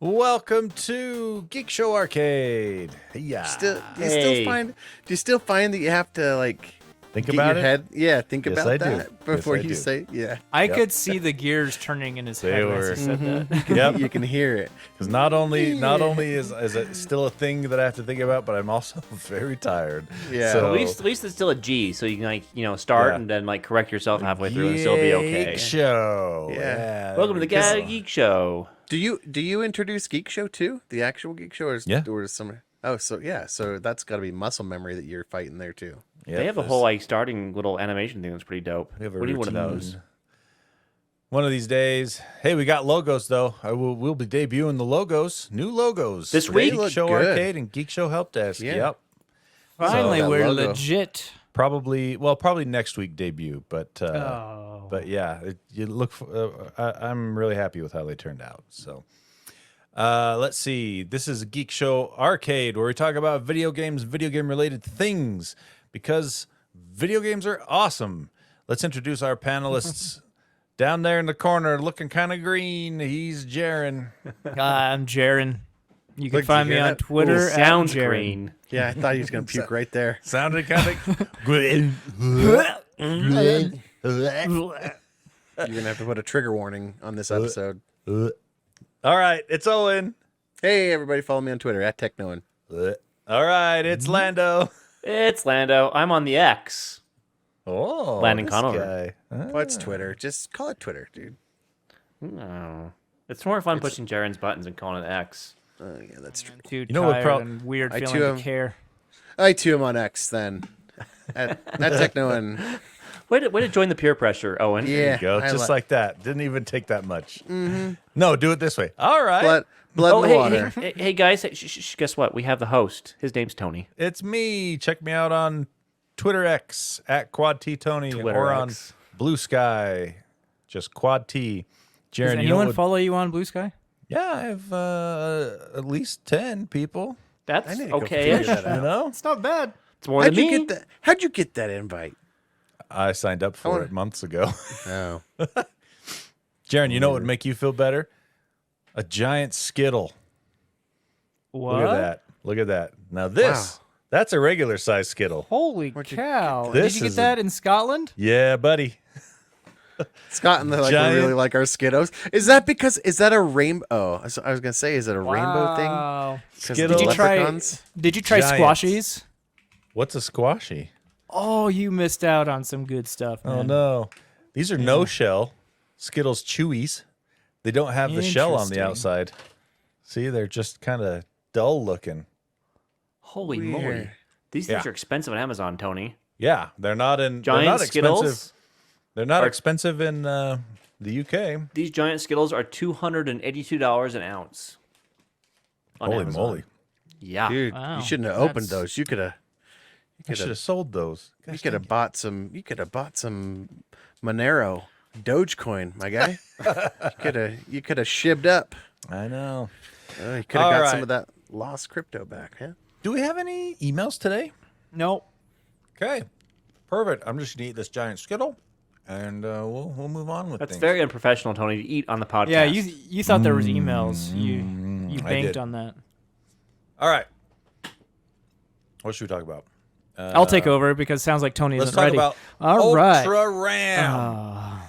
Welcome to Geek Show Arcade. Yeah. Do you still find that you have to like Think get about your it? head? Yeah, think Yes, about I do. that before Yes, I you do. say yeah. I could see the gears turning in his They head were- as he said that. Yep. You can hear it. Because not only is it still a thing that I have to think about, but I'm also very tired. Yeah. So, At least it's still a G, so you can start Yeah. and then correct yourself halfway through and still be okay. Geek Show. Yeah. Welcome to the Guy Geek Show. Do you introduce Geek Show too? The actual Geek Show, or is some? Oh, so that's got to be muscle memory that you're fighting there too. They have a whole starting little animation thing that's pretty dope. We have a What do you want of routine. those? One of these days. Hey, we got logos though. We'll be debuting the logos, new logos This for week? Geek Show Good. Arcade and Geek Show Help Desk. Yeah. Yep. Finally, that we're logo. legit. Probably next week debut, but yeah, I'm really happy with how they turned out. So let's see. This is Geek Show Arcade, where we talk about video games, video game related things, because video games are awesome. Let's introduce our panelists. Down there in the corner, looking kind of green, he's Jaren. I'm Jaren. You can Look, did find you me hear on that? Twitter. Sounds at Jaren. green. Yeah, I thought he was gonna puke right there. Sounded kind of good. You're gonna have to put a trigger warning on this episode. All right, it's Owen. Hey, everybody, follow me on Twitter at TechNoan. All right, it's Lando. It's Lando. I'm on the X. Oh, Landon this Conover. guy. What's Twitter? Just call it Twitter, dude. No. It's more fun pushing Jaren's buttons and calling it X. Oh yeah, that's true. Too know what tired and weird I feeling too to am- care. I too am on X then. At TechNoan. Way to join the peer pressure, Owen. Yeah. There you go, I just li- like that. Didn't even take that much. No, do it this way. All right, Blood Oh, in the water. hey, guys. Hey, guess what? We have the host. His name's Tony. it's me. Check me out on Twitter X at Quad T Tony Twitter or on X. Blue Sky, just Quad T. Does Jaren, you know anyone what? follow you on Blue Sky? Yeah, I have at least 10 people. That's I need to go okay. figure that out. You know, It's not bad. It's more How'd than you me. get that? How'd you get that invite? I signed up for wanna- it months ago. Oh, Jaren, you know what would make you feel better? A giant Skittle. What? Look at that. Look at that. Now this, that's a regular size Skittle. Holy Where'd you cow. get Did this? you get Is that in Scotland? Yeah, buddy. Scott and the we Giant- really like our Skiddos. Is that a rainbow? Oh, I was gonna say, is it a rainbow thing? Wow. 'Cause of Skittle. the Did you try? leprechauns? Did you try Giants. squashies? What's a squashy? Oh, you missed out on some good stuff, man. Oh no, these are no shell Skittles Chewies. They don't have the shell on the Interesting. outside. See, they're just kind of dull looking. Holy moly! Weird. These things are expensive on Amazon, Tony. Yeah, they're not in. Giant they're not Skittles. expensive. They're not are- expensive in the UK. These giant Skittles are $282 an ounce. On Holy Amazon. moly! Yeah. Dude, Wow, you shouldn't have opened that's- you could have. I should have sold those. You Gosh, could have bought some. You could have bought some Monero Dogecoin, my guy. You could have shibbed up. I know. You could have got some right. of that lost crypto back, huh? Do we have any emails today? Nope. Okay, perfect. I'm just gonna eat this giant Skittle, and we'll move on with That's things. very unprofessional, Tony, to eat on the podcast. Yeah, you thought there was emails. You I banked did. on that. All right. What should we talk about? I'll take over because it sounds like Tony Let's isn't talk ready. about All right. Ultra RAM.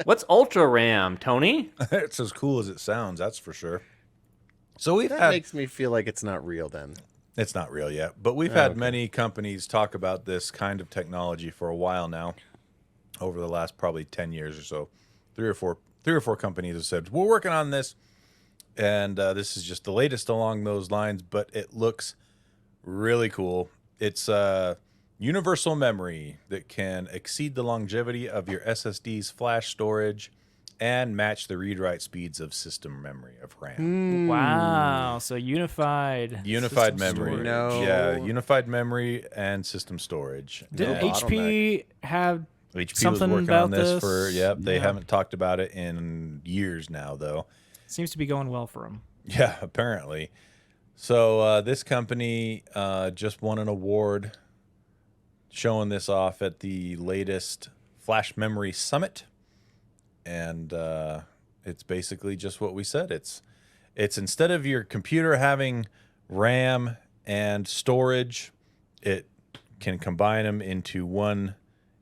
What's Ultra RAM, Tony? It's as cool as it sounds, that's for sure. So we've That had makes me feel like it's not real. Then it's not real yet, but we've had many companies talk about this kind of technology for a while now. Over the last probably 10 years or so, three or four companies have said we're working on this, and this is just the latest along those lines. But it looks really cool. It's universal memory that can exceed the longevity of your SSD's flash storage and match the read-write speeds of system memory of RAM. Wow. So unified. Unified system memory. storage. No. Yeah, unified memory and system storage. Didn't And HP have HP something was working about on this, this? for, they Yeah. haven't talked about it in years now, though. seems to be going well for them? Yeah, apparently. So this company just won an award showing this off at the latest Flash Memory Summit. And it's basically just what we said. It's instead of your computer having RAM and storage, it can combine them into one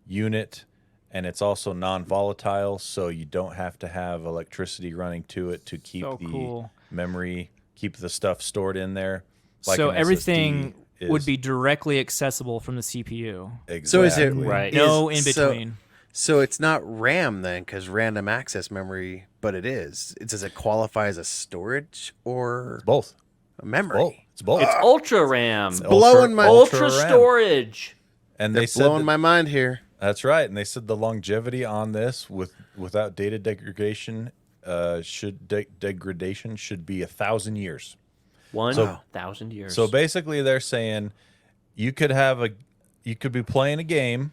unit, and it's also non-volatile, so you don't have to have electricity running to it to keep So the cool. memory, keep the stuff stored in there. So an everything SSD would is. be directly accessible from the CPU. Exactly. So is it Right. No is- in between. So it's not RAM then, because random access memory, but it is. Does it qualify as a storage or Both. a memory? Both. It's both. It's Ultra RAM. blowing my- Ultra RAM. storage. And They're they said blowing that- my mind here. That's right, and they said the longevity on this without data degradation degradation should be 1,000 years. 1,000 years. So basically, they're saying you could be playing a game,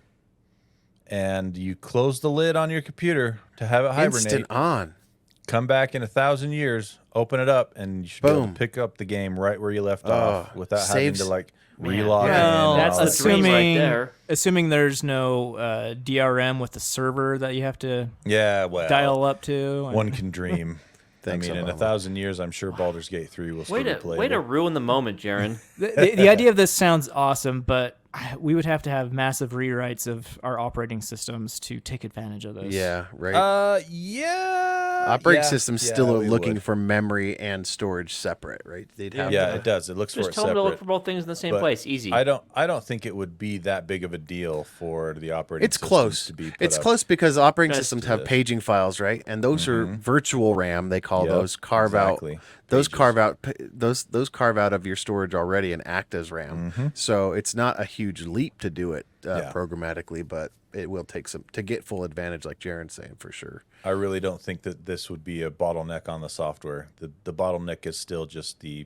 and you close the lid on your computer to have it hibernate. Instant on. Come back in 1,000 years, open it up, and you should be able Boom. to pick up the game right where you left off without saves- having to Man. relog in. Well, and that's all the that. dream right there. Assuming there's no DRM with the server that you have to Yeah, well, dial up to. and- one can dream. Thanks, I mean, in Obama. 1,000 years, I'm sure Baldur's Gate 3 will still Way be to playable. ruin the moment, Jaron. The idea of this sounds awesome, but we would have to have massive rewrites of our operating systems to take advantage of this. Yeah, right. Yeah. Operating yeah, systems yeah, still are we looking would. for memory and storage separate, right? They'd have Yeah, to- it does. It looks for Just it tell them to separate. look for both things in the same But place. Easy. I don't think it would be that big of a deal for the operating It's systems close. to be put It's up. close because operating Guys, systems do have this. paging files, right? And those are virtual RAM. They call Yep, those carve exactly. out. Those Pages. carve out. Those carve out of your storage already and act as RAM. Mm-hmm. So it's not a huge leap to do it Yeah. programmatically, but it will take some to get full advantage, like Jaren's saying for sure. I really don't think that this would be a bottleneck on the software. The bottleneck is still just the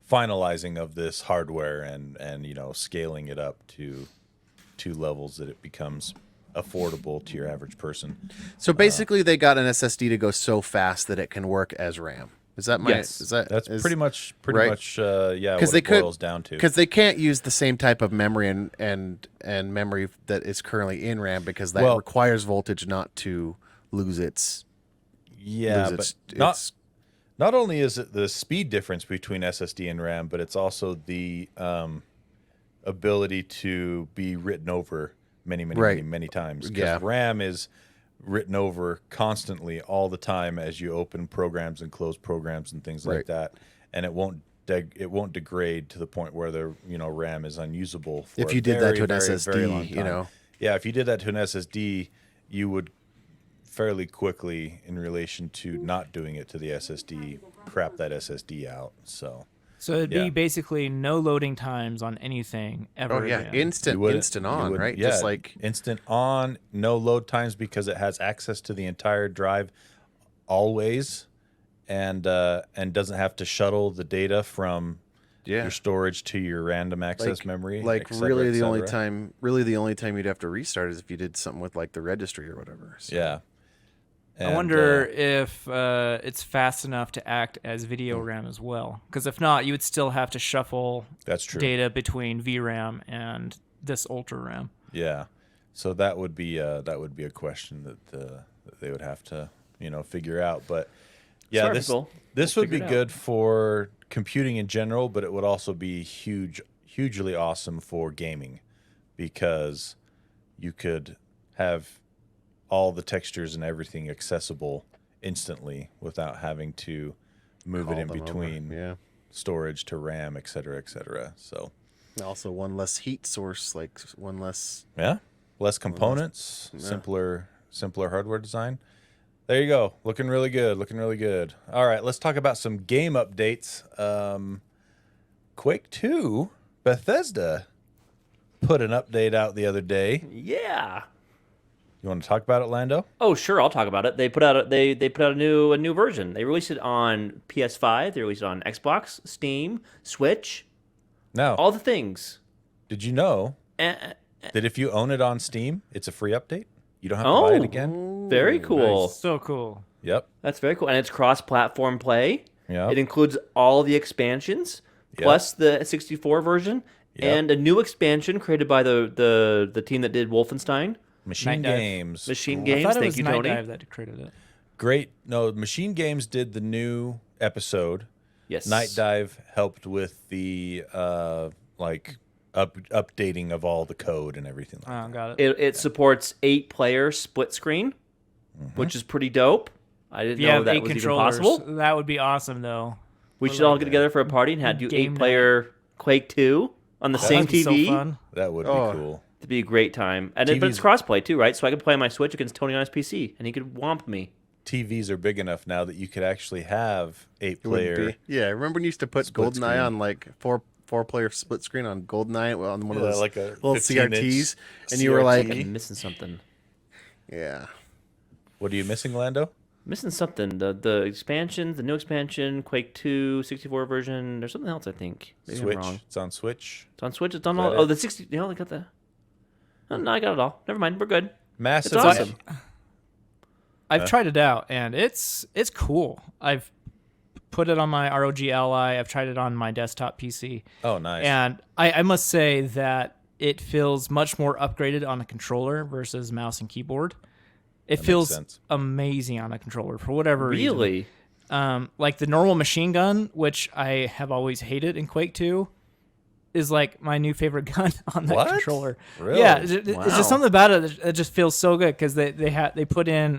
finalizing of this hardware and scaling it up to levels that it becomes affordable to your average person. So basically, they got an SSD to go so fast that it can work as RAM. Is that my? Yes. Is that That's is- pretty much right? yeah, Because what they it could boils down to. because they can't use the same type of memory and memory that is currently in RAM because that Well- requires voltage not to lose its Yeah, lose but not only is it the speed difference between SSD and RAM, but it's also the ability to be written over many Right. times. Because Yeah. RAM is written over constantly all the time as you open programs and close programs and things like Right. that, and it won't degrade to the point where the RAM is unusable. For If a you did that very, to an very, SSD, very long you time. know. Yeah, if you did that to an SSD, you would fairly quickly, in relation to not doing it to the SSD, crap that SSD out. So So it'd Yeah. be basically no loading times on anything ever. Oh yeah, again. instant you wouldn't- instant you on, wouldn't- right? Yeah, Just like instant on, no load times because it has access to the entire drive always, and doesn't have to shuttle the data from yeah. your storage to your random access memory. Like et cetera, really et the only cetera. time you'd have to restart is if you did something with like the registry or whatever. So. Yeah. I And, wonder if it's fast enough to act as video RAM as well. Because if not, you would still have to shuffle that's true. data between VRAM and this Ultra RAM. Yeah, so that would be a question that they would have to figure out. But yeah, Smart this people. this We'll would be figure it out. good for computing in general, but it would also be hugely awesome for gaming, because you could have all the textures and everything accessible instantly without having to move Call it in them over. between Yeah. storage to RAM, et cetera, et cetera. So Also, one less heat source, like one less. yeah, less components, simpler hardware design. There you go. Looking really good. Looking really good. All right, let's talk about some game updates. Quake 2, Bethesda put an update out the other day. Yeah. You want to talk about it, Lando? Oh, sure. I'll talk about it. They put out a new version. They released it on PS5. They released it on Xbox, Steam, Switch, Now, all the things. did you know Eh, that if you own it on Steam, it's a free update? You don't have to buy it Oh. again? Very cool. So cool. Yep. That's very cool, and it's cross-platform play. Yep. It includes all the expansions plus the 64 version Yep. and a new expansion created by the team that did Wolfenstein. Machine Night Dive. Games. Machine I Games. thought it Thank was you, Night Tony. Dive that created it. Great. No, Machine Games did the new episode, Yes. Night Dive helped with the updating of all the code and everything like that. Got it. It supports 8-player split screen, which is pretty dope. I didn't If you know have that 8 was even controllers, possible. that would be awesome, though. We should all get together for a party and do Game 8-player Quake 2 on the same That'd be TV. so fun. That would be cool. It'd be a great time. But it's crossplay too, right? So I could play my Switch against Tony on his PC, and he could whomp me. TVs are big enough now that you could actually have It would 8-player. be. Yeah, remember when you used to put Split GoldenEye screen. on like four-player split screen on GoldenEye on one of Yeah, those like a little 15-inch CRTs, and you were like, CRT. I'm missing something. yeah. What are you missing, Lando? Missing something. The expansion, the new expansion, Quake 2, 64 version. There's something else, I think. Maybe Switch. I'm wrong. It's on Switch. It's on Switch. It's on that all. it? Oh, the 60. You know, they got the. Oh, no, I got it all. Never mind. We're good. Massive. It's awesome. I've tried it out, and it's cool. I've put it on my ROG Ally. I've tried it on my desktop PC. Oh, nice. And I must say that it feels much more upgraded on a controller versus mouse and keyboard. It makes feels sense. amazing on a controller for whatever reason. Really? Like the normal machine gun, which I have always hated in Quake 2, is like my new favorite gun on that What? controller. Really? Yeah, it's Wow. just something about it that just feels so good because they put in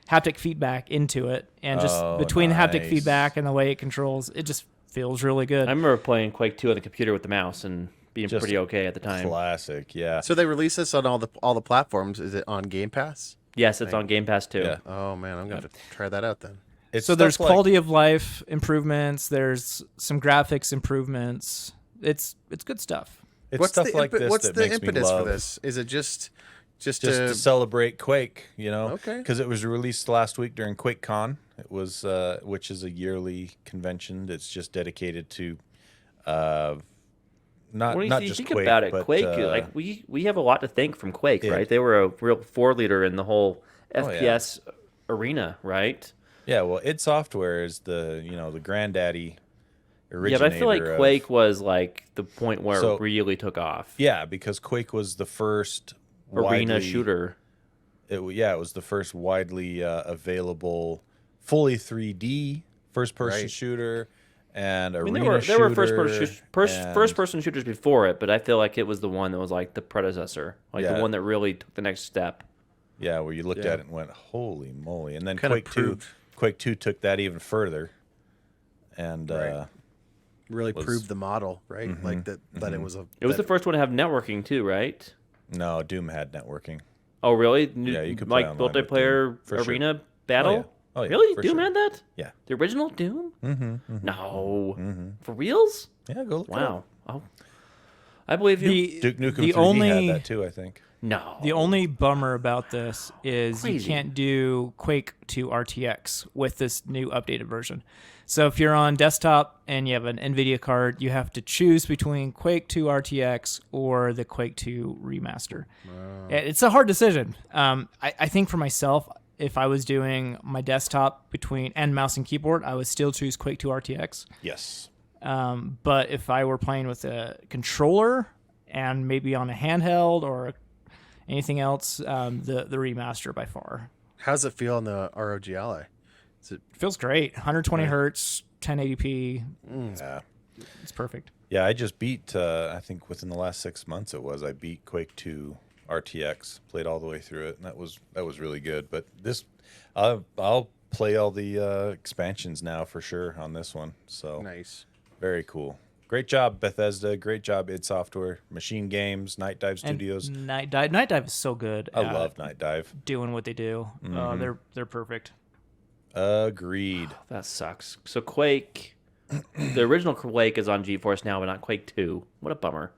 haptic feedback into it, and just Oh, between the haptic nice. feedback and the way it controls, it just feels really good. I remember playing Quake 2 on the computer with the mouse and being Just pretty okay at the time. Classic, yeah. So they release this on all the platforms. Is it on Game Pass? Yes, it's on Game Pass too. Yeah. Oh man, I'm gonna have to try that out then. It's So there's stuff like- quality of life improvements. There's some graphics improvements. It's good stuff. It's stuff like this what's that the makes me impetus for love. this? Is it just To celebrate Quake, Okay. because it was released last week during QuakeCon. It was, which is a yearly convention that's just dedicated to, not What do not you just think Quake, about it? but, Quake, like we have a lot to thank from Quake, Yeah. right? They were a real leader in the whole Oh, yeah. FPS arena, right? yeah. Well, id Software is the granddaddy Yeah, originator. but I feel like of- Quake was like the point where So- it really took off. Yeah, because Quake was the first Arena widely- shooter. It was the first widely available, fully 3D first-person Right. shooter and I mean, arena there were shooter and- first person shooters before it, but I feel like it was the one that was like the predecessor, like Yeah. the one that really took the next step. Yeah, where you looked Yeah. at it and went, "Holy moly!" And then Kinda Quake 2, proved- Quake 2 took that even further, and Right. really was- proved the model, right? Mm-hmm. Like that it was a. It was that- the first one to have networking too, right? no, Doom had networking. Oh, really? Yeah, you could play like online with multiplayer Doom, for sure. arena battle. Oh, yeah. Oh, yeah, Really? for Doom sure. had that? Yeah, The original Doom? mm-hmm. No. For reals? Yeah, go look it Wow. up. Oh, I believe you. Duke Nukem the 3D only had that too, I think. No. the only bummer about this is Crazy. you can't do Quake 2 RTX with this new updated version. So if you're on desktop and you have an NVIDIA card, you have to choose between Quake 2 RTX or the Quake 2 remaster. It's a hard decision. I think for myself, if I was doing my desktop and mouse and keyboard, I would still choose Quake 2 RTX. Yes. But if I were playing with a controller and maybe on a handheld or anything else, the remaster by far. How's it feel on the ROG Ally? It feels great. 120 hertz, 1080p. Yeah. It's perfect. Yeah, I just beat. I think within the last 6 months, I beat Quake 2 RTX. Played all the way through it, and that was really good. But this, I'll play all the expansions now for sure on this one. So Nice. very cool. Great job, Bethesda. Great job, id Software, Machine Games, Night Dive Studios. And Night Dive is so good. I at love Night Dive. doing what they do. They're perfect. Agreed. That sucks. So Quake, the original Quake is on GeForce now, but not Quake 2. What a bummer.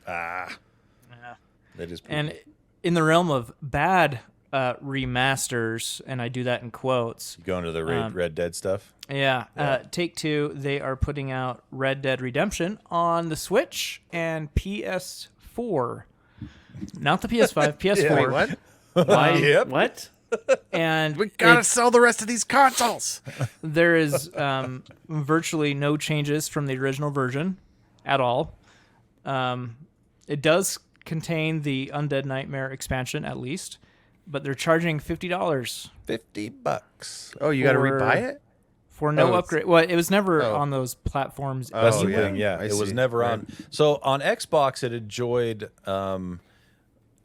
That is pretty And cool. in the realm of bad remasters, and I do that in quotes. Going to the Red Dead stuff. Yeah, Take-Two, they are putting out Red Dead Redemption on the Switch and PS4. Not the PS5, PS4. Wait, what? Why? Yep. What? And We gotta it's- sell the rest of these consoles. there is virtually no changes from the original version at all. It does contain the Undead Nightmare expansion at least, but they're charging $50 $50. Oh, you gotta For- rebuy it? for no upgrade. Well, it was never Oh. on those platforms. That's the yeah. thing, yeah. I It was see. never Right. on. So on Xbox, it enjoyed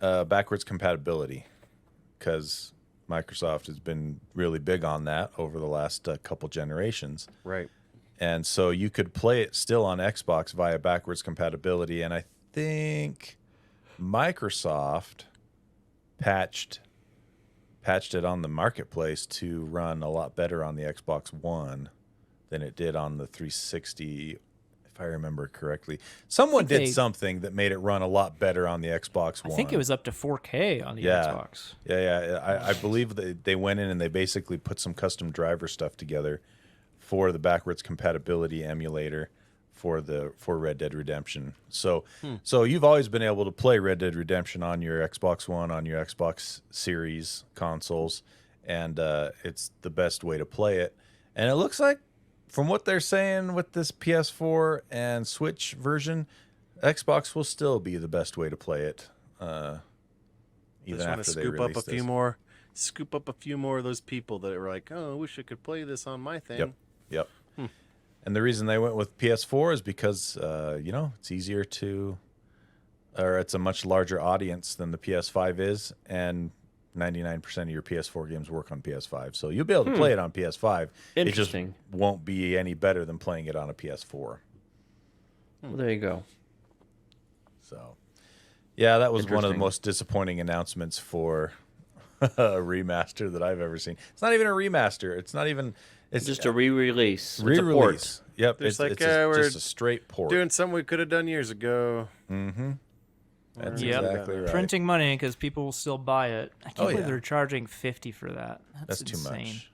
backwards compatibility because Microsoft has been really big on that over the last couple generations. Right. And so you could play it still on Xbox via backwards compatibility. And I think Microsoft patched it on the marketplace to run a lot better on the Xbox One than it did on the 360, if I remember correctly. Someone think did they- something that made it run a lot better on the Xbox One. I think it was up to 4K on the Yeah. Xbox. Yeah. I believe that they went in and they basically put some custom driver stuff together for the backwards compatibility emulator for Red Dead Redemption. So you've always been able to play Red Dead Redemption on your Xbox One, on your Xbox Series consoles, and it's the best way to play it. And it looks like, from what they're saying with this PS4 and Switch version, Xbox will still be the best way to play it. Even Just want to after they scoop up release a few this. more. Scoop up a few more of those people that were like, "Oh, I wish I could play this on my thing." Yep. And the reason they went with PS4 is because, it's easier or it's a much larger audience than the PS5 is, and 99% of your PS4 games work on PS5. So you'll be able to play it on PS5. Interesting. It just won't be any better than playing it on a PS4. Well, there you go. So, yeah, that was one of the Interesting. most disappointing announcements for a remaster that I've ever seen. It's not even a remaster. It's not even... It's Just a re-release. It's a port. re-release. Yep, There's it's we're just a straight port. doing something we could have done years ago. That's Yep. exactly right. Printing money because people will still buy it. I can't Oh, believe yeah. they're charging $50 for that. That's too insane. much.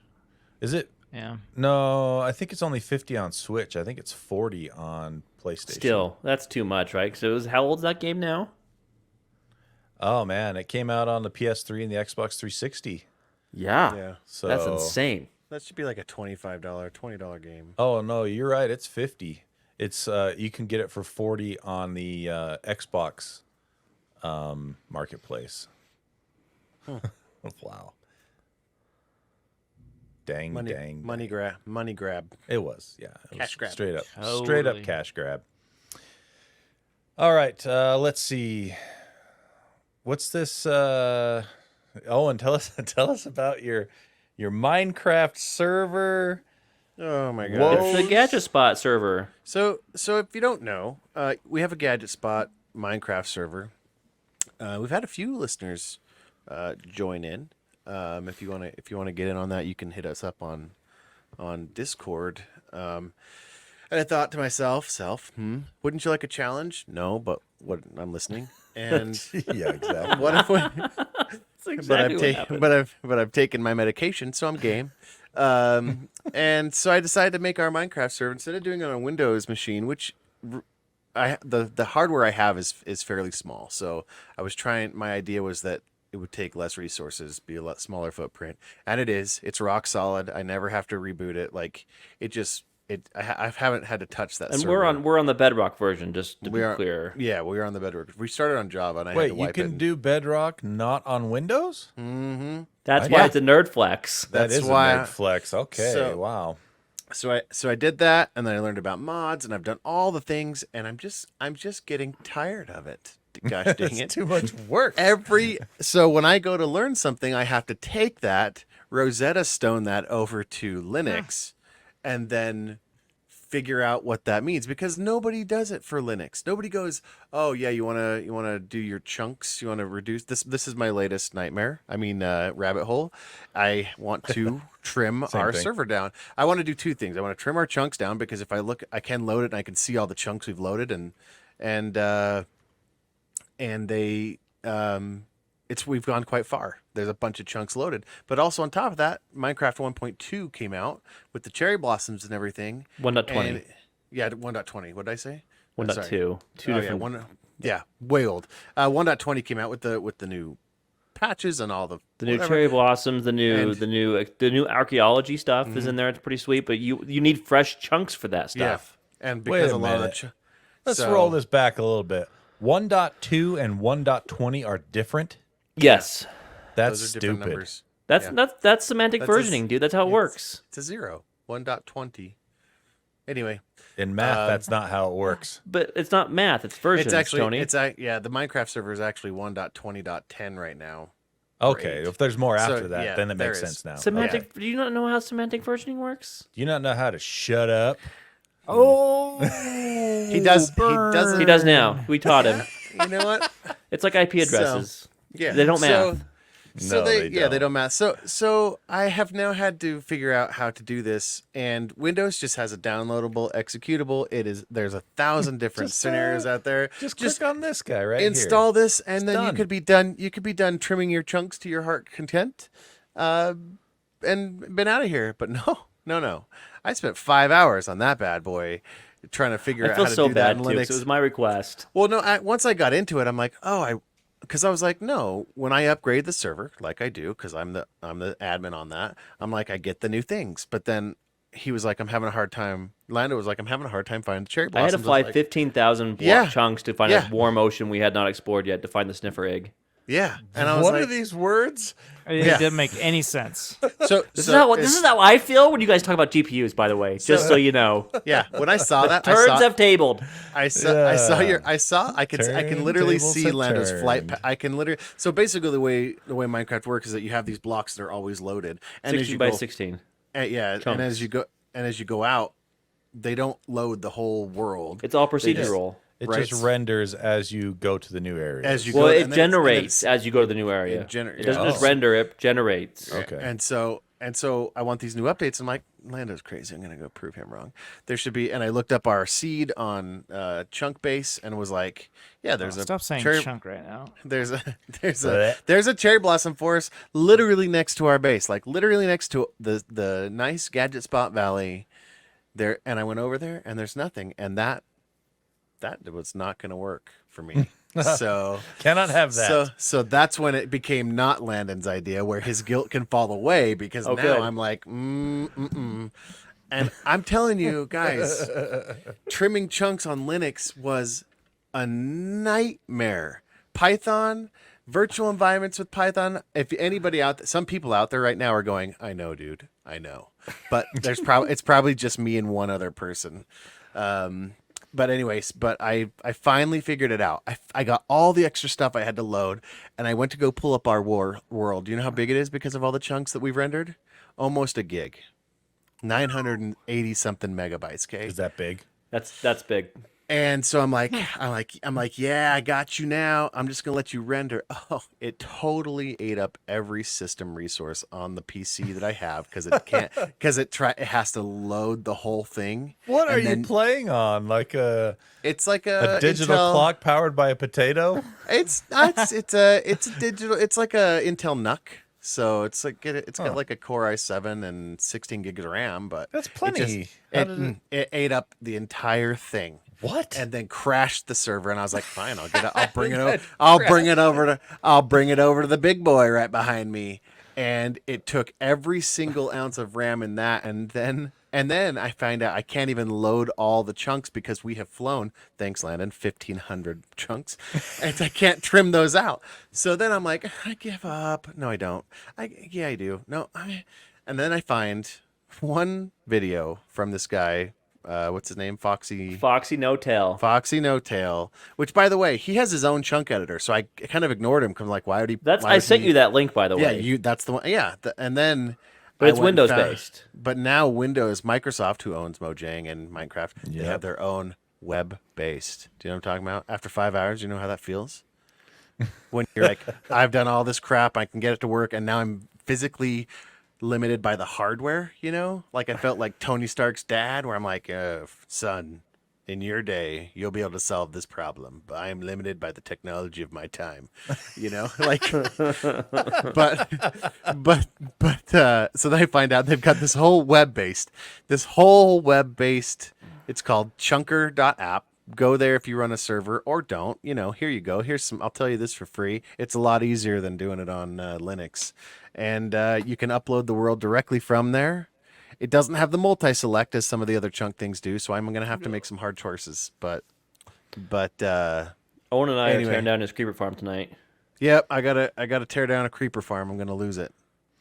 Is it? Yeah. No, I think it's only 50 on Switch. I think it's 40 on PlayStation. Still, that's too much, right? Because how old's that game now? Oh man, it came out on the PS3 and the Xbox 360. Yeah. Yeah, So That's insane. that should be like a $25, $20 game. Oh no, you're right. It's 50. It's you can get it for 40 on the Xbox marketplace. Wow. Dang. Money grab. It was, yeah. It Cash was grab. Straight up Totally. cash grab. All right, let's see. What's this? Owen, tell us about your Minecraft server. Oh my god. Whoa. It's the Gadget Spot server. So if you don't know, we have a Gadget Spot Minecraft server. We've had a few listeners join in. If you want to get in on that, you can hit us up on Discord. And I thought to myself, wouldn't you like a challenge? No, but what I'm listening. And Yeah, exactly. what if we? That's exactly what happened. but I've taken my medication, so I'm game. And so I decided to make our Minecraft server instead of doing it on a Windows machine, which the hardware I have is fairly small. So I was trying. My idea was that it would take less resources, be a lot smaller footprint, and it is. It's rock solid. I never have to reboot it. Like I haven't had to touch that. And server. we're on the Bedrock version, just to We be are clear. Yeah, we are on the Bedrock. We started on Java, and I had Wait, to you wipe can it. do Bedrock not on Windows? That's Yeah. why it's a nerd flex. That's That is why a nerd flex. Okay, So- wow. So I did that, and then I learned about mods, and I've done all the things, and I'm just getting tired of it. Gosh dang It's it! too much work. So when I go to learn something, I have to take that Rosetta Stone that over to Linux, and then figure out what that means, because nobody does it for Linux. Nobody goes, "Oh yeah, you wanna do your chunks? You wanna reduce this?" This is my latest nightmare. I mean, rabbit hole. I want to trim our thing. server down. I want to do two things. I want to trim our chunks down, because if I look, I can load it and I can see all the chunks we've loaded, and they we've gone quite far. There's a bunch of chunks loaded, but also on top of that, Minecraft 1.2 came out with the cherry blossoms and everything. 1.20. And- Yeah, 1.20. What did I say? 1.2. Two Oh, different. yeah, way old. 1.20 came out with the new patches and all the The new whatever. cherry blossoms, the new And- archaeology stuff is in there. It's pretty sweet, but you need fresh chunks for that Yeah, stuff. and Wait because a a lot of the minute. Let's roll this back a little bit. 1.2 and 1.20 are different. Yes, That's those are different stupid. numbers. that's semantic That's a- versioning, dude. That's how it works. It's a 0. 1.20. Anyway, In math, that's not how it works. But it's not math; it's versions, it's actually Tony. the Minecraft server is actually 1.20.10 right now. Okay, Great. if there's more So, after that, yeah, then it there makes is. sense now. Semantic. Okay. Do you not know how semantic versioning works? Do you not know how to shut up? Oh, He does. He doesn't. He does now. We taught him. You know what? It's like IP addresses. Yeah, They don't math. So No, they they they don't. don't math. So I have now had to figure out how to do this, and Windows just has a downloadable executable. There's 1,000 different Just, scenarios out there. Just click on this guy right Install this, and It's then done. you could be done. You could be done trimming your chunks to your heart content, and been out of here. But no. I spent 5 hours on that bad boy, trying to figure I out feel how to so do bad that in too. 'Cause Linux. it was my request. Well, no. Once I got into it, I'm like, because I was like, no. When I upgrade the server, like I do, because I'm the admin on that, I'm like, I get the new things. But then he was like, I'm having a hard time. Lando was like, I'm having a hard time finding the cherry I had blossoms. to fly was like, 15,000 Yeah. chunks to find Yeah. a warm ocean we had not explored yet to find the sniffer egg. Yeah, and I was What like, are these words? it Yeah. didn't make any sense. so This so is how I feel when you guys talk about GPUs. By the way, just so you know, yeah. When I saw that, turns have tabled. I can literally Turntables see have Lando's flight. turned. I can literally. So basically, the way Minecraft works is that you have these blocks that are always loaded, and as 16 you by go, 16. yeah, and chunks. as you go out, they don't load the whole world. It's all They just- procedural. It Right. just renders as you go to the new area. As you Well, go, it and then generates as you go to the new area. it gener- It doesn't yeah. just render; it generates. Okay. And so I want these new updates. I'm like, Lando's crazy. I'm gonna go prove him wrong. There should be. And I looked up our seed on Chunk Base and was like, yeah, there's a Stop saying cherry, chunk right now. there's a Blech. there's a cherry blossom forest literally next to our base, like literally next to the nice Gadget Spot Valley. There, and I went over there and there's nothing, and that was not gonna work for me. So. Cannot have that. So that's when it became not Landon's idea, where his guilt can fall away, because now good. I'm like, and I'm telling you guys, trimming chunks on Linux was a nightmare. Python, virtual environments with Python. If anybody out there, some people out there right now are going, I know, dude, I know, but it's probably just me and one other person. But anyways, I finally figured it out. I got all the extra stuff I had to load, and I went to go pull up our world. Do you know how big it is because of all the chunks that we've rendered? Almost a gig. 980 something megabytes, okay? Is that big? That's big. And so I'm like, yeah, I got you now. I'm just gonna let you render. Oh, it totally ate up every system resource on the PC that I have, because it can't, because it has to load the whole thing. What are And you then playing on? Like It's like a digital Intel, clock powered by a potato? It's a digital. It's like a Intel NUC. So it's like it's got like a Core i7 and 16 gigs of RAM, but That's plenty. How did it ate up the entire thing. What? And then crashed the server, and I was like, "Fine, I'll bring it over. I'll bring it over to the big boy right behind me." And it took every single ounce of RAM in that, and then I find out I can't even load all the chunks because we have flown, thanks Landon, 1,500 chunks, and I can't trim those out. So then I'm like, I give up. No, I don't. I do. No, and then I find one video from this guy. What's his name? Foxy No Tail. No Tail. Which, by the way, he has his own chunk editor, so I kind of ignored him because I'm like, why would he? I sent you that link, by the Yeah, way. that's the one. Yeah, and then. But it's I went and Windows found- based. But now Microsoft, who owns Mojang and Minecraft, they Yep. have their own web based. Do you know what I'm talking about? After 5 hours, you know how that feels? When you're like, I've done all this crap, I can get it to work, and now I'm physically limited by the hardware, you know? Like I felt like Tony Stark's dad, where I'm like, son, in your day, you'll be able to solve this problem, but I am limited by the technology of my time, you know? Like, but, so then I find out they've got this whole web-based, it's called chunker.app. Go there if you run a server, or don't, you know, here you go. I'll tell you this for free. It's a lot easier than doing it on Linux. And you can upload the world directly from there. It doesn't have the multi-select as some of the other chunk things do, so I'm going to have to make some hard choices. But Owen and I Anyway. are tearing down his creeper farm tonight. yep, I gotta tear down a creeper farm. I'm going to lose it.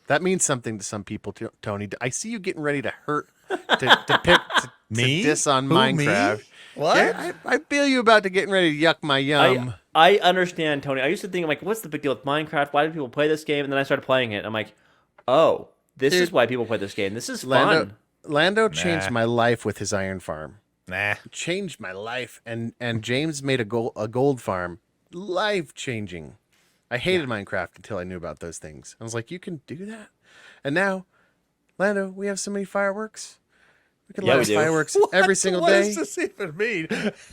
That means something to some people, Tony. I see you getting ready to hurt Me? diss on Who, Minecraft. me? What? Yeah, I feel you about to getting ready to yuck my yum. I understand, Tony. I used to think, I'm like, what's the big deal with Minecraft? Why do people play this game? And then I started playing it. I'm like, oh, this Dude, is why people play this game. This is fun. Lando changed my life with his iron farm. Nah. Changed my life, and James made a gold farm. Life changing. I hated Minecraft until I knew about those things. I was like, you can do that, and now, Lando, we have so many fireworks. We can light we do. fireworks every single What day. does this even mean?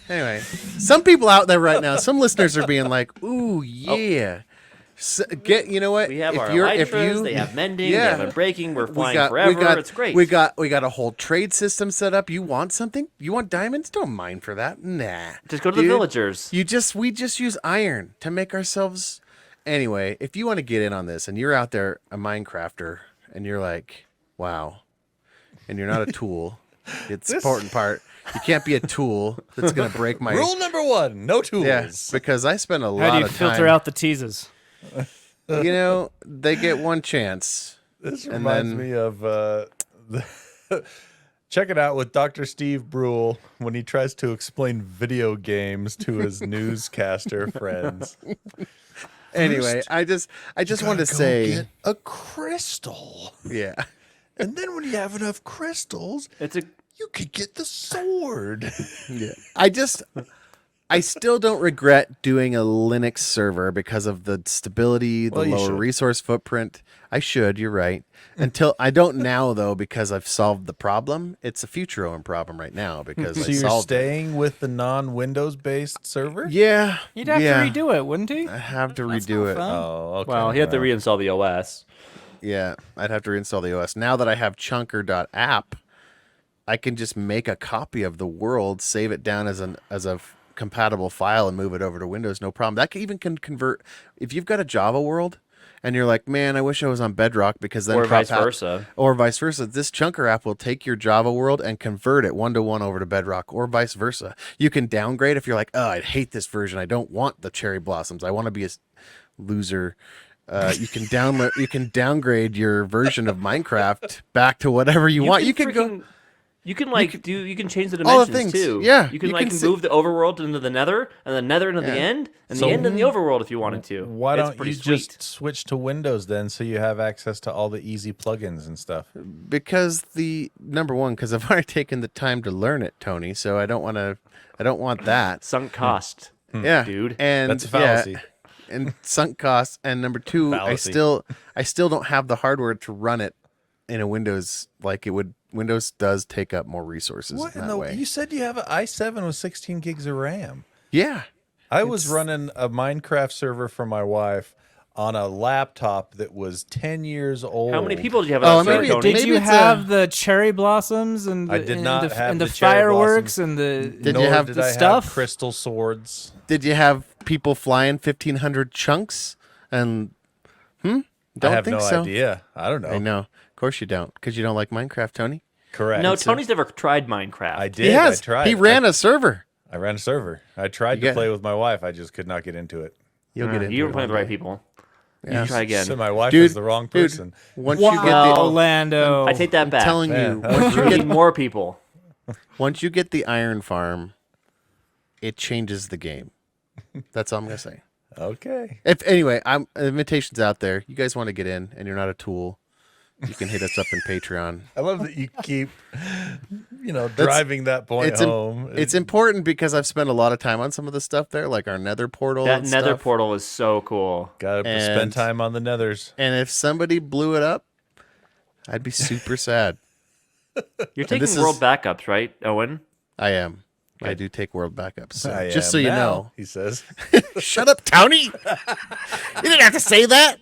Anyway, some people out there right now, some listeners are being like, "Ooh, yeah." So, you know what? We have If our you're- if elytras, you- they have mending, Yeah. they have unbreaking, we're flying forever. It's great. We got a whole trade system set up. You want something? You want diamonds? Don't mine for that. Nah. Just go to the Dude, villagers. We just use iron to make ourselves. Anyway, if you want to get in on this and you're out there a Minecrafter and you're like, wow, and you're not a tool, it's the important part. You can't be a tool that's gonna break my Rule number 1: no tools. Yeah, because I spend a How lot do you of filter time. out the teases? You know, they get one chance. This And reminds then- me of check it out with Dr. Steve Brule when he tries to explain video games to his newscaster friends. Anyway, I just wanted to say, get a crystal, yeah. and then when you have enough crystals, you could get the sword. Yeah. I still don't regret doing a Linux server because of the stability, the Well, you lower should. resource footprint. I should, you're right. Until I don't now though, because I've solved the problem. It's a future-own problem right now because So I you're solved it. staying with the non-Windows based server? Yeah. You'd have yeah. to redo it, wouldn't he? I have to That's redo not it. fun. Oh, okay. Well, you have to reinstall the OS. Yeah, I'd have to reinstall the OS. Now that I have chunker.app, I can just make a copy of the world, save it down as a compatible file, and move it over to Windows. No problem. That can convert. If you've got a Java world, and you're like, man, I wish I was on Bedrock because then Or vice crop out- versa. Or vice versa. This chunker app will take your Java world and convert it 1-to-1 over to Bedrock, or vice versa. You can downgrade if you're like, oh, I hate this version. I don't want the cherry blossoms. I want to be a loser. You can download. You can downgrade your version of Minecraft back to whatever you want. You can go. You can you can change the All the dimensions things, too. yeah. You can You like can move the overworld into the nether and the nether into the end and So- the end in the overworld if you wanted to. Why It's don't pretty you sweet. just switch to Windows then, so you have access to all the easy plugins and stuff? Because number one, because I've already taken the time to learn it, Tony. So I don't want to. I don't want that. sunk cost? Yeah, dude. And That's a fallacy. and sunk costs. And number two, Fallacy. I still don't have the hardware to run it in a Windows like it would. Windows does take up more resources What in in that the? way. You said you have an i7 with 16 gigs of RAM. Yeah. I was running a Minecraft server for my wife on a laptop that was 10 years old. How many people did you have Oh, on that server, maybe- Tony? Did maybe you it's have the cherry blossoms and the, I did not have and the the cherry fireworks blossoms. and the Did Nor you have did the I stuff? have crystal swords? Did you have people flying 1,500 chunks? And don't I have think no so. idea. I don't know. I know. Of course you don't, because you don't like Minecraft, Tony. Correct. No, Tony's never tried Minecraft. I did. He has. I tried. He ran a server. I ran a server. I tried You to get- play with my wife. I just could not get into it. You'll get into You were it playing with the one right day. people. Yeah. You try again. So my wife Dude, is the wrong dude, person. Once you get wow, the Orlando. I take that back. telling Man, you, that was once you We get need more people. once you get the iron farm, it changes the game. That's all I'm gonna say. Okay. If anyway, invitations out there. You guys want to get in, and you're not a tool. You can hit us up in Patreon. I love that you keep, driving that point home. It's important because I've spent a lot of time on some of the stuff there, like our Nether portal. That and nether stuff. portal is so cool. Got to and- spend time on the nethers. And if somebody blew it up, I'd be super sad. You're taking this world is- backups, right, Owen? I am. I do take world backups. So, I just am so you now, know. he says. Shut up, Tony. You didn't have to say that.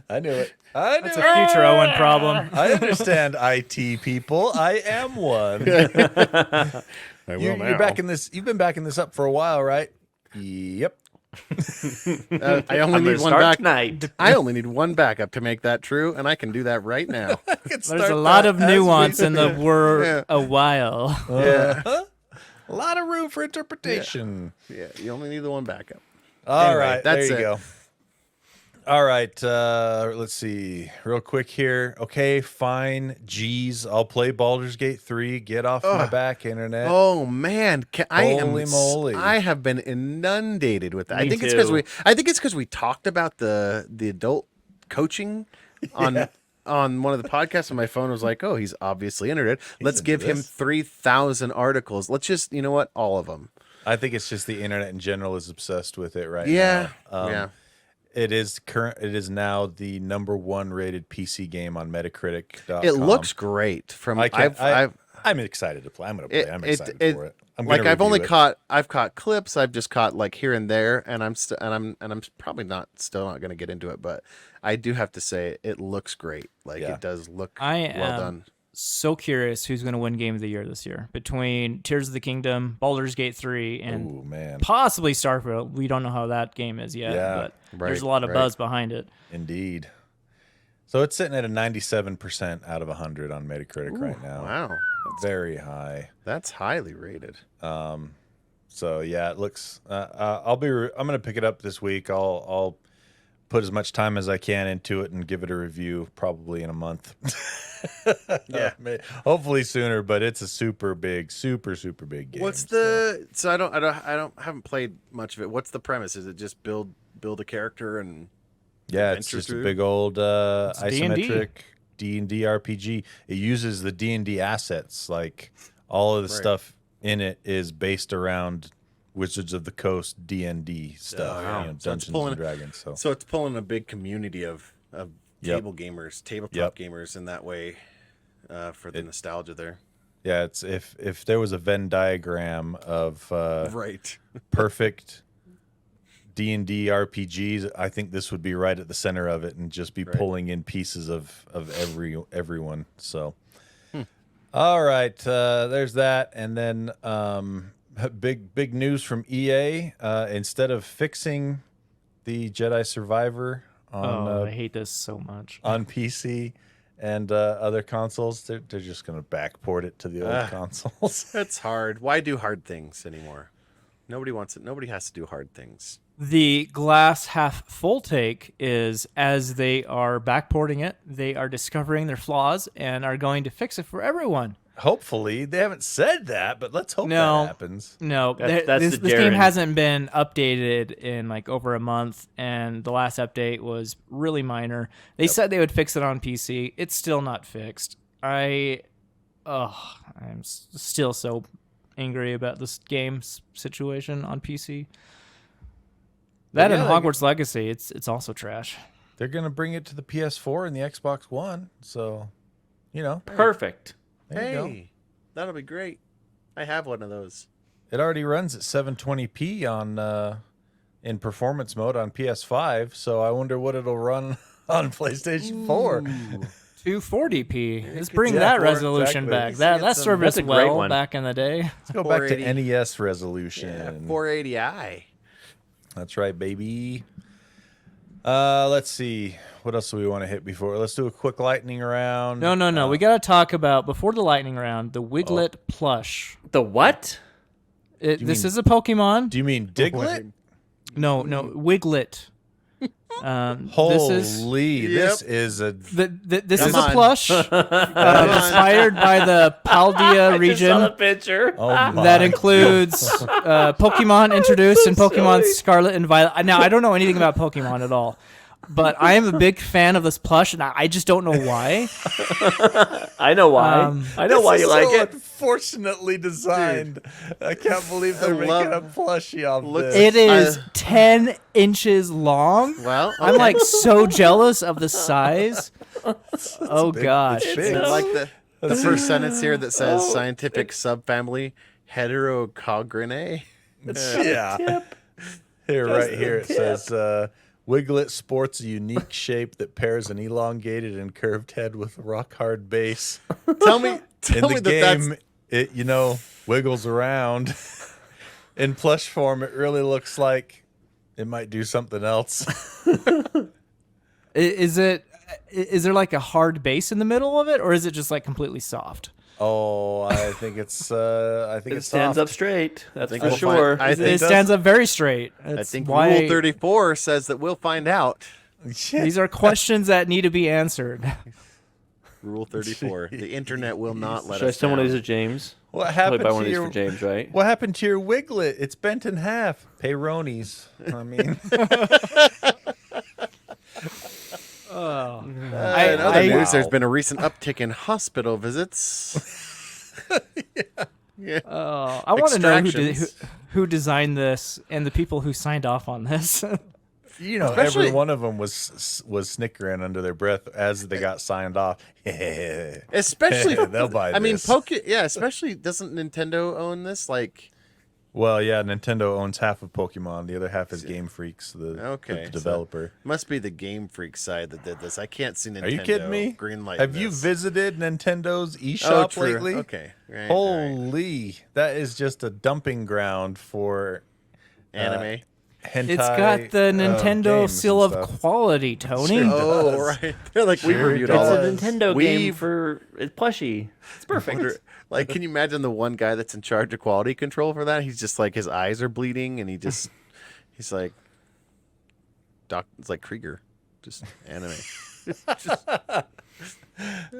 I knew it. I knew It's it. a future Owen problem. I understand IT people. I am one. I You're backing this. You've been backing this up for a while, right? Yep. I only I'm need gonna one start back. tonight. I only need one backup to make that true, and I can do that right now. There's a lot of nuance in the word Yeah. a while. Yeah. A lot of room for interpretation. Yeah. You only need the one backup. All Anyway, right, that's there you it. go. All right, let's see. Real quick here. Okay, fine. Geez, I'll play Baldur's Gate 3. Get off my back, internet. Oh man, Holy moly. I have been inundated with that. I Me think it's too. because we talked about the adult coaching on one of the podcasts, and my phone was like, "Oh, he's obviously interested. Let's into give him this. 3,000 articles. Let's just, you know what, all of them." I think it's just the internet in general is obsessed with it right Yeah, now. yeah. It is now the #1 rated PC game on Metacritic.com. It looks great. From I'm excited to play. I'm going to play. I'm excited for it. I'm like gonna I've only review it. I've caught clips. I've just caught like here and there, and I'm probably still not going to get into it, but I do have to say it looks great. Like Yeah. it does look I well am done. so curious who's going to win Game of the Year this year between Tears of the Kingdom, Baldur's Gate 3, and Ooh, man. possibly Starfield. We don't know how that game is yet, Yeah. but there's a Right, lot of right. buzz behind it. Indeed. So it's sitting at a 97% out of 100 on Metacritic right now. Wow, Very high. that's highly rated. So yeah, it looks. I'm gonna pick it up this week. I'll put as much time as I can into it and give it a review probably in a month. Yeah. Hopefully sooner, but it's a super big game. What's so I haven't played much of it. What's the premise? Is it just build a character and Yeah, it's adventure just a through? big old isometric D&D. D&D RPG. It uses the D&D assets. Like all of the Right. stuff in it is based around Wizards of the Coast D&D stuff. Oh, wow. You know, So it's Dungeons pulling- and Dragons. So So it's pulling a big community of Yep. tabletop Yep. gamers in that way for the nostalgia there. yeah, it's if there was a Venn diagram of Right. perfect D&D RPGs, I think this would be right at the center of it and just be pulling in pieces of everyone. So, all right, there's that, and then big news from EA. Instead of fixing the Jedi Survivor on I hate this so much. on PC and other consoles, they're just going to backport it to the old consoles. That's hard. Why do hard things anymore? Nobody wants it. Nobody has to do hard things. The glass half full take is as they are backporting it, they are discovering their flaws and are going to fix it for everyone. Hopefully, they haven't said that, but let's hope No. that happens. No, That's this the game Darren. hasn't been updated in like over a month, and the last update was really minor. They said they would fix it on PC. It's still not fixed. I'm still so angry about this game's situation on PC. That yeah, and they- Hogwarts Legacy, it's also trash. They're going to bring it to the PS4 and the Xbox One, so you know, Perfect. there you go. Hey, that'll be great. I have one of those. It already runs at 720p on in performance mode on PS5, so I wonder what it'll run on PlayStation 4. 240p. Let's bring yeah, that for- resolution exactly. back. That served us That's a great well one. back in the day. Let's go back to 480. NES resolution. Yeah, 480i. That's right, baby. Let's see. What else do we want to hit before? Let's do a quick lightning round. No. We got to talk about, before the lightning round, the Wiglett plush. The what? This is a Pokemon. Do you mean Diglett? No, Wiglett. This Holy, this Yep. is a this Come is on. a plush inspired by the Paldea I just saw the region picture. oh my. that includes Pokemon introduced in Pokemon Scarlet and Violet. Now, I don't know anything about Pokemon at all, but I am a big fan of this plush, and I just don't know why. I know why. I know This why is you like so it. Unfortunately designed. I can't believe they're making love- a plushie of Look- this. It is 10 inches long. Well, I'm like so jealous of the size. Oh big- gosh. it's big. I like the first sentence here that says scientific subfamily Heterocogrinae. Yeah. Here, right here, it says Wiglett sports a unique shape that pairs an elongated and curved head with a rock hard base. Tell me In that the that's game, it wiggles around. In plush form, it really looks like it might do something else. Is there like a hard base in the middle of it, or is it just like completely soft? Oh, I think it's It stands up straight. That's think for we'll sure. find- I think It stands up very straight. I That's think why Rule 34 says that we'll find out. These are questions that need to be answered. Rule 34. The internet will not let Should I us send one of these down. to James? What Probably happened buy to one of these your for James, right? What happened to your Wiglett? It's bent in half. Payronis. I mean, In other I- news, there's been a recent uptick in hospital visits. I want to know Extractions. who designed this and the people who signed off on this. you know, Especially- every one of them was snickering under their breath as they got signed off. Especially, They'll buy I mean, this. especially doesn't Nintendo own this? Like, Well, yeah, Nintendo owns half of Pokemon. The other half is Game Freaks, the so developer. must be the Game Freak side that did this. I can't see Nintendo. Are you kidding me? Greenlight. Have you this. visited Nintendo's Oh, eShop true. lately? Okay. Right, Holy, that is just a dumping ground for anime. hentai. It's got the Nintendo games seal and of stuff. quality, Tony. Sure. Oh, does. right. They're like, we Sure reviewed it all It's of a does. Nintendo We've- game for it's plushy. It's perfect. Like, can you imagine the one guy that's in charge of quality control for that? He's just like, his eyes are bleeding, and he's like, it's like Krieger, just anime.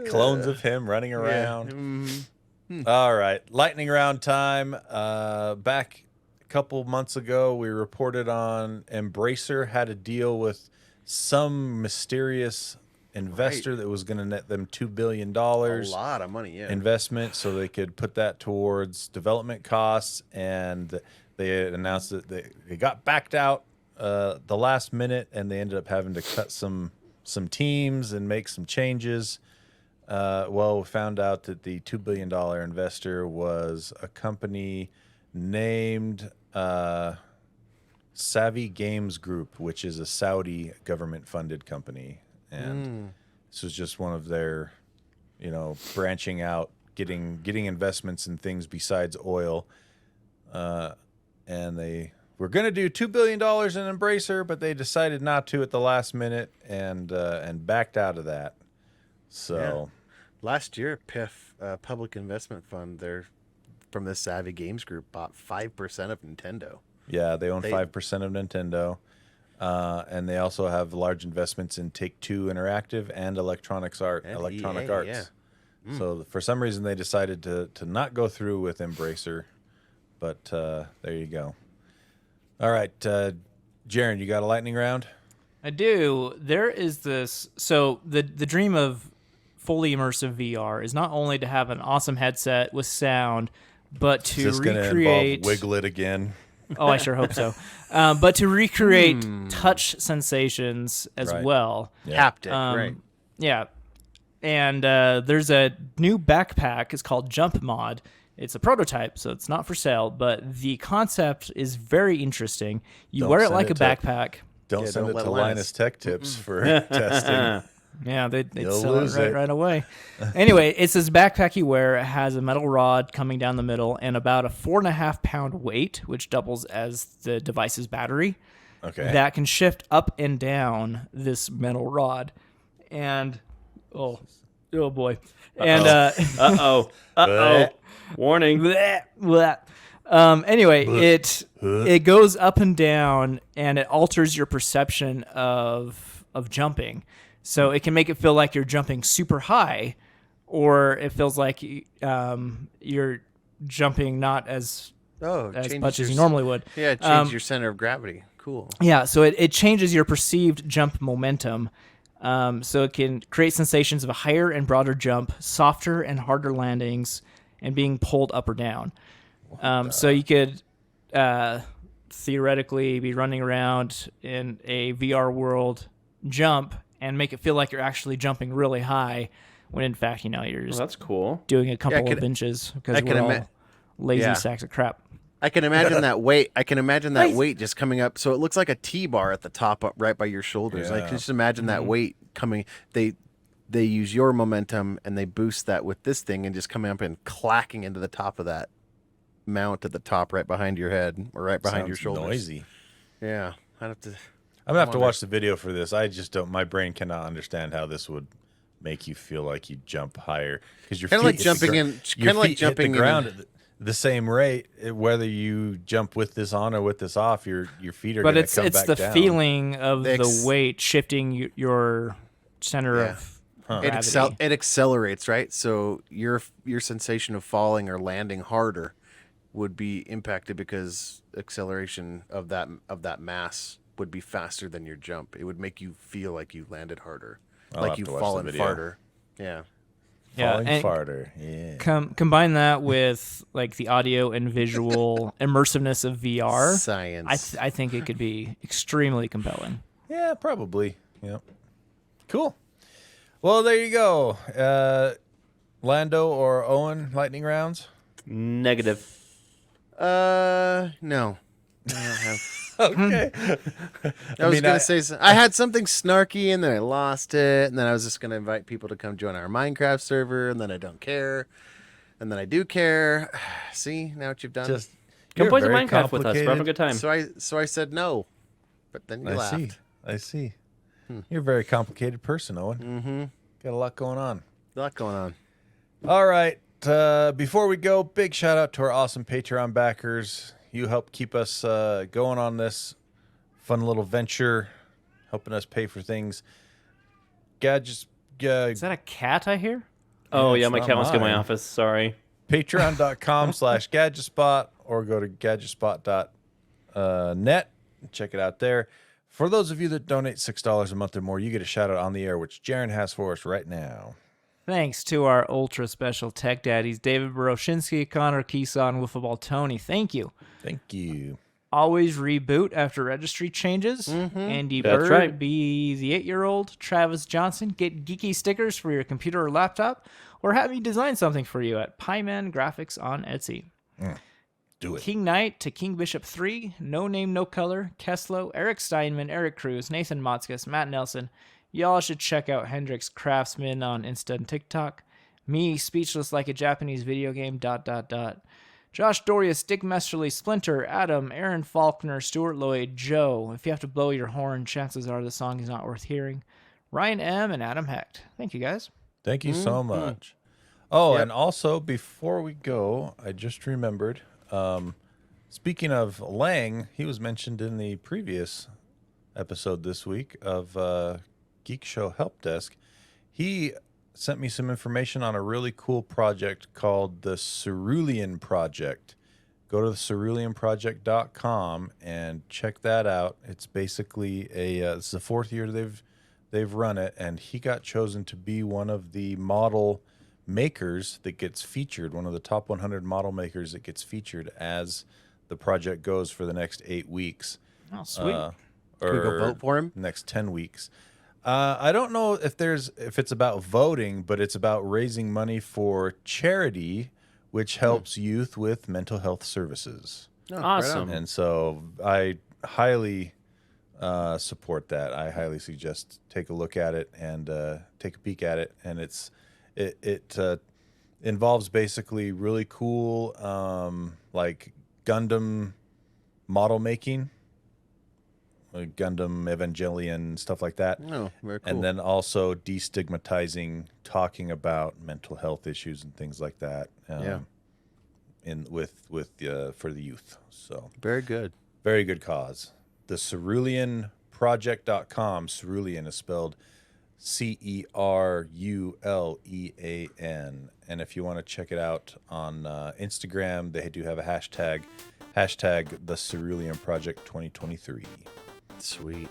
Clones of him running around. Mhm. All right, lightning round time. Back a couple months ago, we reported on Embracer had a deal with some mysterious investor that was going to net them $2 billion A lot of money, yeah. investment, so they could put that towards development costs. And they had announced that they got backed out the last minute, and they ended up having to cut some teams and make some changes. Well, we found out that the $2 billion investor was a company named Savvy Games Group, which is a Saudi government-funded company. And this was just one of their, branching out, getting investments in things besides oil. And they were going to do $2 billion in Embracer, but they decided not to at the last minute and backed out of that. So... Last year, PIF, Public Investment Fund, from the Savvy Games Group, bought 5% of Nintendo. Yeah, they own 5% of Nintendo. And they also have large investments in Take-Two Interactive and Electronic EA, Arts. yeah. So for some reason they decided to not go through with Embracer. But there you go. All right, Jaren, you got a lightning round? I do. There is this. So the dream of fully immersive VR is not only to have an awesome headset with sound, but to Is this going to recreate. involve Wiglett again? Oh, I sure hope so. But to recreate touch sensations as Right. well. Yeah. Haptic, right. Yeah. And there's a new backpack. It's called Jump Mod. It's a prototype, so it's not for sale, but the concept is very interesting. You Don't wear it send like it a to- backpack. Don't Yeah, send don't it let to Linus. Linus Tech Tips for testing. Yeah, they'd You'll sell lose it it. right away. Anyway, it's this backpack you wear. It has a metal rod coming down the middle and about a 4.5 pound weight, which doubles as the device's battery. Okay. That can shift up and down this metal rod. And oh boy. And Warning. bleh, bleh. Anyway, it goes up and down, and it alters your perception of jumping. So it can make it feel like you're jumping super high, or it feels like you're jumping not as Changes much as your you normally would. Yeah, change your center of gravity. Cool. Yeah, so it changes your perceived jump momentum. So it can create sensations of a higher and broader jump, softer and harder landings, and being pulled up or down. So you could theoretically be running around in a VR world, jump, and make it feel like you're actually jumping really high, when in fact, you're Well, just that's cool. doing a couple I of inches because I can we're all ima- lazy Yeah. sacks of crap. I can imagine that weight. I can imagine that Nice. weight just coming up. So it looks like a T-bar at the top, up right by your shoulders. I Yeah. can just imagine that weight coming. They use your momentum and they boost that with this thing and just coming up and clacking into the top of that mount at the top, right behind your head or right behind your Sounds shoulders. noisy. Yeah, I have to. I'm gonna have to wonder. watch the video for this. I just don't. My brain cannot understand how this would make you feel like you jump higher because your Kinda feet like hit the jumping gr- in- your kinda like feet hit jumping the in- ground. the same rate, whether you jump with this on or with this off, your feet are But going to come it's back the down. feeling of The the weight shifting your center Yeah. of It gravity. accelerates, right? So your sensation of falling or landing harder would be impacted because acceleration of that mass would be faster than your jump. It would make you feel like you landed harder, I'll like have you've to watch the fallen video. farther. Yeah. Falling and farther. Yeah. combine that with like the audio and visual immersiveness of VR. Science. I think it could be extremely compelling. Yeah, probably. Yep. Cool. Well, there you go. Lando or Owen, lightning rounds? Negative. No. I don't have. Okay. I was gonna say I had something snarky and then I lost it, and then I was just gonna invite people to come join our Minecraft server, and then I don't care, and then I do care. See now what you've done. Just Come you're play some very Minecraft with us. We're having a good time. So I said no, but then you laughed. I see. You're a very complicated person, Owen. Mm-hmm. Got a lot going on. A lot going on. All right. Before we go, big shout out to our awesome Patreon backers. You help keep us going on this fun little venture, helping us pay for things. Is that a cat I hear? Oh, it's yeah, my not cat wants to get in my mine. office. Sorry. Patreon.com/GadgetSpot or go to gadgetspot.net. Check it out there. For those of you that donate $6 a month or more, you get a shout out on the air, which Jaron has for us right now. Thanks to our ultra special tech daddies, David Boroshinsky, Connor Keeson, Wiffleball Tony. Thank you. Thank you. Always reboot after registry changes. Andy That's Bird, right. be the 8-year-old. Travis Johnson, get geeky stickers for your computer or laptop, or have me design something for you at Pieman Graphics on Etsy. Do it. King Knight to King Bishop 3, No Name No Color, Keslow, Eric Steinman, Eric Cruz, Nathan Motzkus, Matt Nelson. Y'all should check out Hendrix Craftsman on Insta and TikTok. Me, speechless like a Japanese video game, ... Josh Dorius, Dick Mesterly, Splinter, Adam, Aaron Faulkner, Stuart Lloyd, Joe. If you have to blow your horn, chances are the song is not worth hearing. Ryan M. and Adam Hecht. Thank you, guys. Thank you so much. Oh, Yep. and also, before we go, I just remembered, speaking of Lang, he was mentioned in the previous episode this week of Geekshow Help Desk. He sent me some information on a really cool project called the Cerulean Project. Go to the ceruleanproject.com and check that out. It's basically it's the 4th year they've run it, and he got chosen to be one of the model makers that gets featured, one of the top 100 model makers that gets featured as the project goes for the next 8 weeks. Oh, sweet. Or Can we go vote for him? next 10 weeks. I don't know if it's about voting, but it's about raising money for charity, which helps youth with mental health services. Oh, right Awesome. on. And so I highly support that. I highly suggest take a look at it and take a peek at it. And it involves basically really cool like Gundam model making. Like Gundam, Evangelion, stuff like that. Oh, very cool. And then also destigmatizing, talking about mental health issues and things like that. Yeah. For the youth. So Very good. very good cause. The ceruleanproject.com. Cerulean is spelled Cerulean. And if you want to check it out on Instagram, they do have a hashtag the Cerulean Project 2023. Sweet.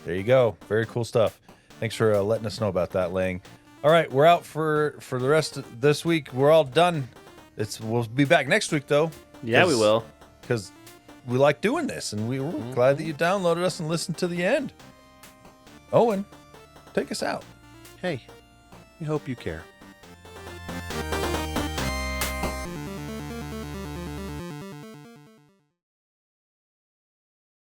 There you go. Very cool stuff. Thanks for letting us know about that, Lang. All right, we're out for the rest of this week. We're all done. We'll be back next week, though. Yeah, we will. Because we like doing this, and we're glad that you downloaded us and listened to the end. Owen, take us out. Hey, we hope you care.